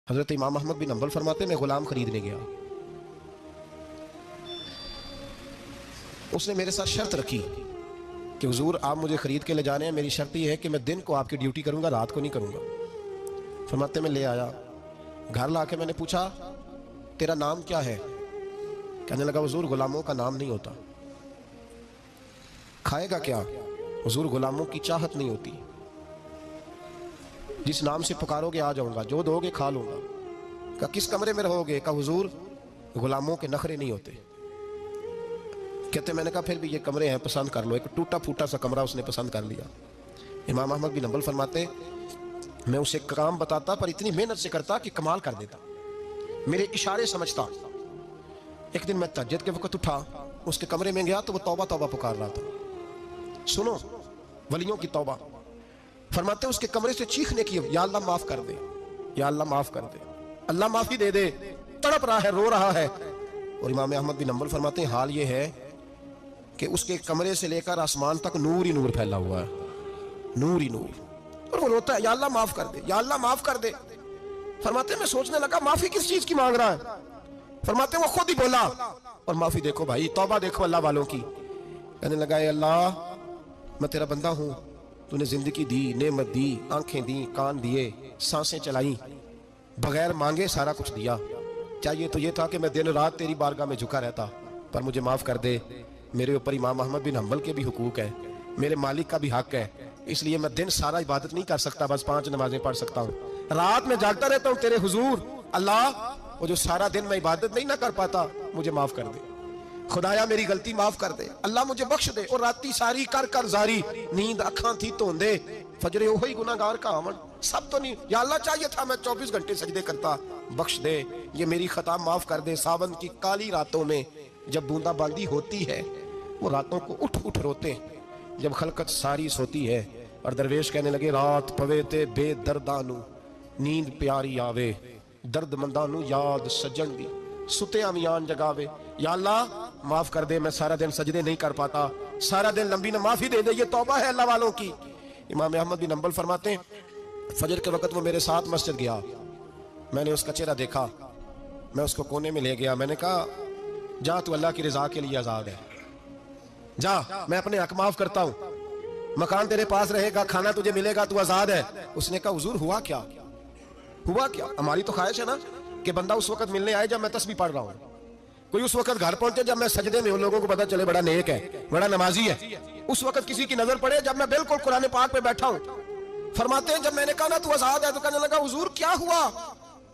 हजरत इमाम अहमद बिन हंबल फरमाते मैं गुलाम खरीदने गया। उसने मेरे साथ शर्त रखी कि हुजूर आप मुझे खरीद के ले जाने हैं, मेरी शर्त यह है कि मैं दिन को आपकी ड्यूटी करूंगा, रात को नहीं करूंगा। फरमाते मैं ले आया, घर ला के मैंने पूछा तेरा नाम क्या है? कहने लगा हुजूर गुलामों का नाम नहीं होता। खाएगा क्या? हुजूर गुलामों की चाहत नहीं होती, जिस नाम से पुकारोगे आ जाऊंगा, जो दोगे खा लूंगा। कहा किस कमरे में रहोगे? कहा हुजूर गुलामों के नखरे नहीं होते। कहते मैंने कहा फिर भी ये कमरे हैं, पसंद कर लो। एक टूटा फूटा सा कमरा उसने पसंद कर लिया। इमाम अहमद बिन हंबल फरमाते मैं उसे काम बताता पर इतनी मेहनत से करता कि कमाल कर देता, मेरे इशारे समझता। एक दिन मैं तहज्जुद के वक्त उठा, उसके कमरे में गया तो वो तौबा तौबा पुकार रहा था। सुनो वलियों की तौबा। फरमाते उसके कमरे से चीखने की, या अल्लाह माफ कर दे, या अल्लाह माफ कर दे, अल्लाह माफी दे दे। तड़प रहा है, रो रहा है। और इमाम अहमद बिन हंबल फरमाते हैं हाल ये है कि उसके कमरे से लेकर आसमान तक नूर ही नूर फैला हुआ है, नूर ही नूर। और वो रोता है या अल्लाह माफ कर दे, या अल्लाह माफ कर दे। फरमाते मैं सोचने लगा माफी किस चीज की मांग रहा है। फरमाते वो खुद ही बोला और माफी देखो भाई, तौबा देखो अल्लाह वालों की। कहने लगा अल्लाह मैं तेरा बंदा हूं, तूने जिंदगी दी, नेमत दी, आंखें दी, कान दिए, सांसें चलाई, बगैर मांगे सारा कुछ दिया। चाहिए तो ये था कि मैं दिन रात तेरी बारगाह में झुका रहता, पर मुझे माफ कर दे। मेरे ऊपर इमाम अहमद बिन हंबल के भी हुकूक है, मेरे मालिक का भी हक है, इसलिए मैं दिन सारा इबादत नहीं कर सकता, बस 5 नमाजें पढ़ सकता हूँ। रात में जागता रहता हूँ तेरे हुजूर। अल्लाह वो जो सारा दिन मैं इबादत नहीं ना कर पाता, मुझे माफ कर दे। खुदाया मेरी गलती माफ कर दे, अल्लाह मुझे बख्श दे। और राती सारी कर कर जारी, नींद अखा थी धोंदे, फजरे ओही गुनाहगार का आवन। सब तो नहीं, या अल्लाह चाहिए था मैं 24 घंटे सजदे करता, बख्श दे, ये मेरी खता माफ कर दे। सावन की काली रातों में जब बूंदाबांदी होती है, वो रातों को उठ उठ रोते हैं, जब खलकत सारी सोती है। और दरवेश कहने लगे रात पवे ते बेदर्दानू, नींद प्यारी आवे, दर्द मंदानू याद सजन दी, सुते अमियान जगावे। या अल्लाह माफ कर दे, मैं सारा दिन सजदे नहीं कर पाता, सारा दिन लंबी न माफी दे दे, ये तौबा है अल्लाह वालों की। इमाम अहमद बिन हंबल फरमाते हैं फजर के वक्त वो मेरे साथ मस्जिद गया, मैंने उसका चेहरा देखा, मैं उसको कोने में ले गया। मैंने कहा जा तू अल्लाह की रजा के लिए आजाद है, जा मैं अपने हक माफ करता हूँ, मकान तेरे पास रहेगा, खाना तुझे मिलेगा, तू आजाद है। उसने कहा हुजूर हुआ क्या, हुआ क्या? हमारी तो ख्वाहिश है ना कि बंदा उस वक्त मिलने आए जब मैं तस्बीह पढ़ रहा हूँ, कोई उस वक्त घर पहुंचे जब मैं सजदे में हूं, लोगों को पता चले बड़ा नेक है, बड़ा नमाजी है। उस वक्त किसी की नजर पड़े जब मैं बिल्कुल कुरान पाक पे बैठा हूं। फरमाते हैं जब मैंने कहा ना तू आजाद है, तो कहने लगा हुजूर क्या हुआ?